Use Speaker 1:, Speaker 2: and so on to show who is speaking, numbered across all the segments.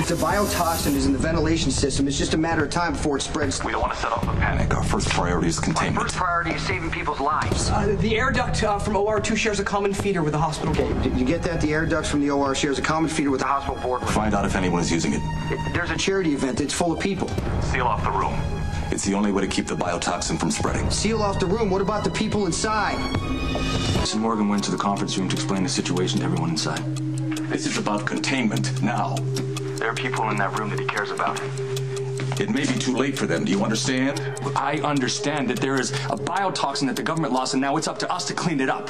Speaker 1: If the biotoxin is in the ventilation system, it's just a matter of time before it spreads.
Speaker 2: We don't want to set off a panic. Our first priority is containment.
Speaker 1: My first priority is saving people's lives.
Speaker 3: The air duct from OR2 shares a common feeder with the hospital.
Speaker 1: Okay, did you get that? The air ducts from the OR shares a common feeder with the hospital board.
Speaker 2: Find out if anyone is using it.
Speaker 1: There's a charity event. It's full of people.
Speaker 2: Seal off the room. It's the only way to keep the biotoxin from spreading.
Speaker 1: Seal off the room? What about the people inside?
Speaker 4: Mr. Morgan went to the conference room to explain the situation to everyone inside.
Speaker 2: This is about containment now.
Speaker 4: There are people in that room that he cares about.
Speaker 2: It may be too late for them. Do you understand?
Speaker 4: I understand that there is a biotoxin that the government lost, and now it's up to us to clean it up.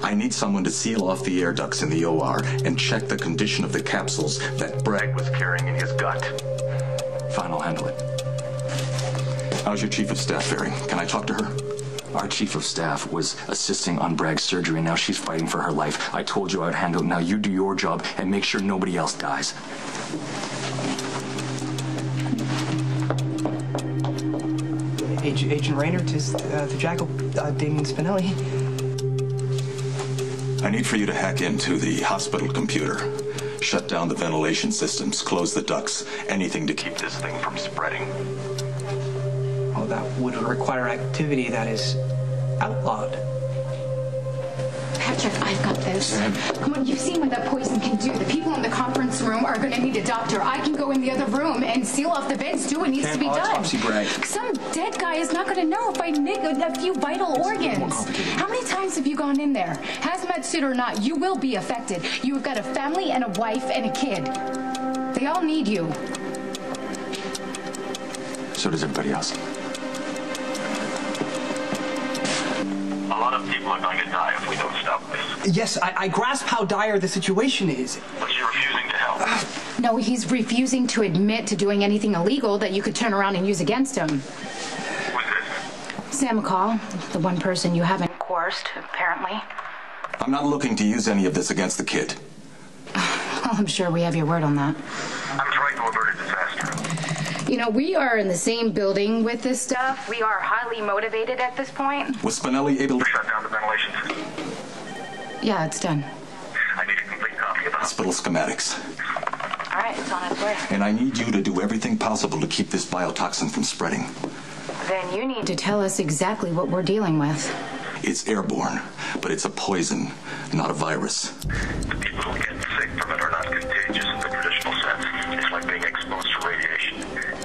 Speaker 2: I need someone to seal off the air ducts in the OR and check the condition of the capsules that Bragg was carrying in his gut.
Speaker 4: Fine, I'll handle it.
Speaker 2: How's your chief of staff faring? Can I talk to her?
Speaker 4: Our chief of staff was assisting on Bragg's surgery, and now she's fighting for her life. I told you I would handle it. Now you do your job and make sure nobody else dies.
Speaker 3: Agent Raynor, 'tis the Jackal, Damon Spinelli.
Speaker 2: I need for you to hack into the hospital computer. Shut down the ventilation systems, close the ducts, anything to keep this thing from spreading.
Speaker 3: Oh, that would require activity that is outlawed.
Speaker 5: Patrick, I've got this. Come on, you've seen what that poison can do. The people in the conference room are going to need a doctor. I can go in the other room and seal off the beds, do what needs to be done.
Speaker 4: Autopsy, Bragg.
Speaker 5: Some dead guy is not going to know if I nick a few vital organs. How many times have you gone in there? Hazmat suit or not, you will be affected. You have got a family and a wife and a kid. They all need you.
Speaker 4: So does everybody else.
Speaker 2: A lot of people are going to die if we don't stop this.
Speaker 3: Yes, I grasp how dire the situation is.
Speaker 2: But you're refusing to help.
Speaker 5: No, he's refusing to admit to doing anything illegal that you could turn around and use against him.
Speaker 2: Who's this?
Speaker 5: Sam McCall, the one person you haven't coerced, apparently.
Speaker 2: I'm not looking to use any of this against the kid.
Speaker 5: Well, I'm sure we have your word on that.
Speaker 2: I'm trying to avert a disaster.
Speaker 5: You know, we are in the same building with this stuff. We are highly motivated at this point.
Speaker 2: Was Spinelli able to shut down the ventilation system?
Speaker 5: Yeah, it's done.
Speaker 2: I need a complete copy of the hospital schematics.
Speaker 5: All right, it's on its way.
Speaker 2: And I need you to do everything possible to keep this biotoxin from spreading.
Speaker 5: Then you need to tell us exactly what we're dealing with.
Speaker 2: It's airborne, but it's a poison, not a virus. The people who get sick from it are not contagious in the traditional sense. It's like being exposed to radiation.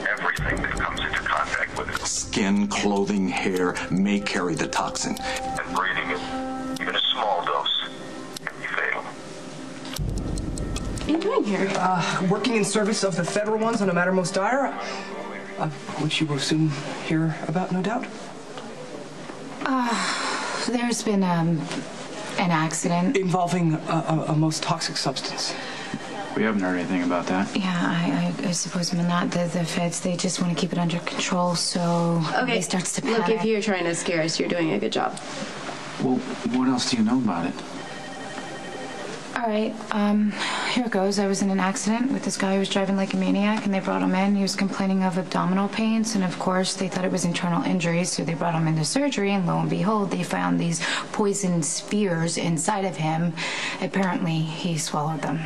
Speaker 2: Everything that comes into contact with it, skin, clothing, hair, may carry the toxin. And breathing it, even a small dose, can be fatal.
Speaker 5: What are you doing here?
Speaker 3: Working in service of the federal ones on a matter most dire, which you will soon hear about, no doubt.
Speaker 5: There's been an accident.
Speaker 3: Involving a most toxic substance.
Speaker 4: We haven't heard anything about that.
Speaker 5: Yeah, I suppose I'm not. The feds, they just want to keep it under control, so
Speaker 6: Okay,
Speaker 5: he starts to panic.
Speaker 6: look, if you're trying to scare us, you're doing a good job.
Speaker 4: Well, what else do you know about it?
Speaker 5: All right, here it goes. I was in an accident with this guy who was driving like a maniac, and they brought him in. He was complaining of abdominal pains, and of course, they thought it was internal injuries, so they brought him into surgery, and lo and behold, they found these poison spheres inside of him. Apparently, he swallowed them.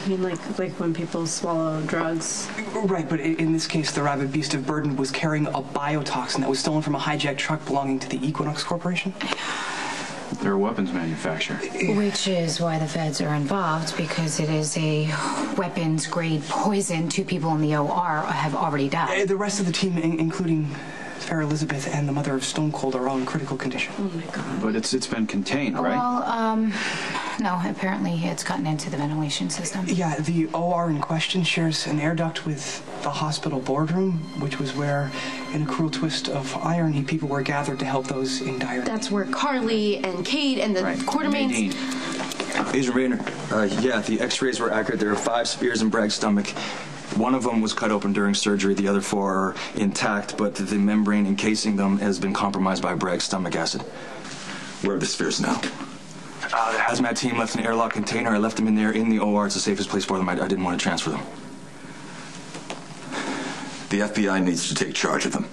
Speaker 6: I mean, like when people swallow drugs.
Speaker 3: Right, but in this case, the rabid beast of burden was carrying a biotoxin that was stolen from a hijacked truck belonging to the Equinox Corporation.
Speaker 4: They're a weapons manufacturer.
Speaker 5: Which is why the feds are involved, because it is a weapons-grade poison. 2 people in the OR have already died.
Speaker 3: The rest of the team, including Fair Elizabeth and the mother of Stone Cold, are all in critical condition.
Speaker 6: Oh my God.
Speaker 4: But it's been contained, right?
Speaker 5: Well, no, apparently it's gotten into the ventilation system.
Speaker 3: Yeah, the OR in question shares an air duct with the hospital boardroom, which was where, in a cruel twist of irony, people were gathered to help those in dire need.
Speaker 6: That's where Carly and Kate and the Quartermains.
Speaker 4: Agent Raynor, yeah, the x-rays were accurate. There are 5 spears in Bragg's stomach. One of them was cut open during surgery. The other 4 are intact, but the membrane encasing them has been compromised by Bragg's stomach acid.
Speaker 2: Where are the spheres now?
Speaker 4: The hazmat team left an airlock container. I left them in there in the OR. It's the safest place for them. I didn't want to transfer them.
Speaker 2: The FBI needs to take charge of them.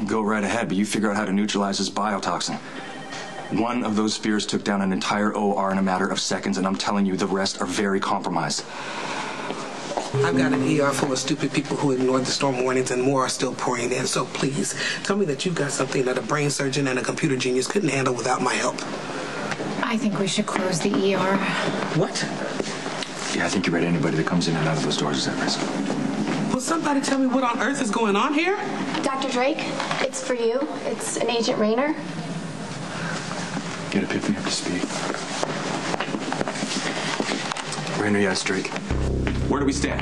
Speaker 4: Go right ahead, but you figure out how to neutralize this biotoxin. One of those spheres took down an entire OR in a matter of seconds, and I'm telling you, the rest are very compromised.
Speaker 7: I've got an ER full of stupid people who ignored the storm warnings, and more are still pouring in. So please, tell me that you've got something that a brain surgeon and a computer genius couldn't handle without my help.
Speaker 5: I think we should close the ER.
Speaker 7: What?
Speaker 4: Yeah, I think you're right. Anybody that comes in and out of those doors is at risk.
Speaker 7: Will somebody tell me what on earth is going on here?
Speaker 8: Dr. Drake, it's for you. It's an Agent Rayner.
Speaker 4: Get Epiphany up to speed. Rainer, yes, Drake. Where do we stand?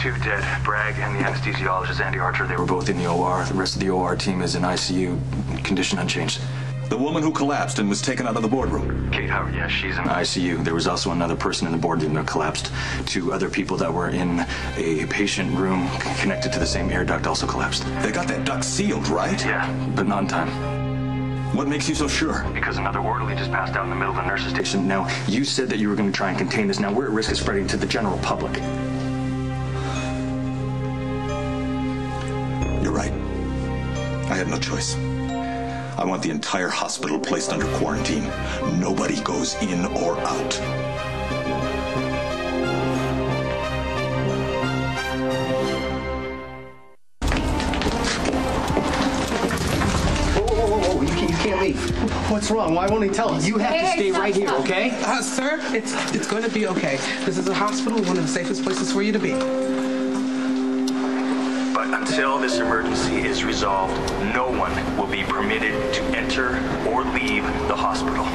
Speaker 9: 2 dead. Bragg and the anesthesiologist, Andy Archer,
Speaker 4: They were both in the OR. The rest of the OR team is in ICU. Condition unchanged.
Speaker 2: The woman who collapsed and was taken out of the boardroom.
Speaker 9: Kate Howard, yes, she's in
Speaker 4: ICU. There was also another person in the boardroom that collapsed. 2 other people that were in a patient room connected to the same air duct also collapsed.
Speaker 2: They got that duct sealed, right?
Speaker 9: Yeah,
Speaker 4: But not in time.
Speaker 2: What makes you so sure?
Speaker 9: because another orderly just passed out in the middle of the nurse's station.
Speaker 4: Now, you said that you were going to try and contain this. Now, we're at risk of spreading to the general public.
Speaker 2: You're right. I had no choice. I want the entire hospital placed under quarantine. Nobody goes in or out.
Speaker 1: Whoa, you can't leave. What's wrong? Why won't he tell us? You have to stay right here, okay?
Speaker 7: Sir, it's going to be okay. This is a hospital, one of the safest places for you to be.
Speaker 9: But until this emergency is resolved, no one will be permitted to enter or leave the hospital.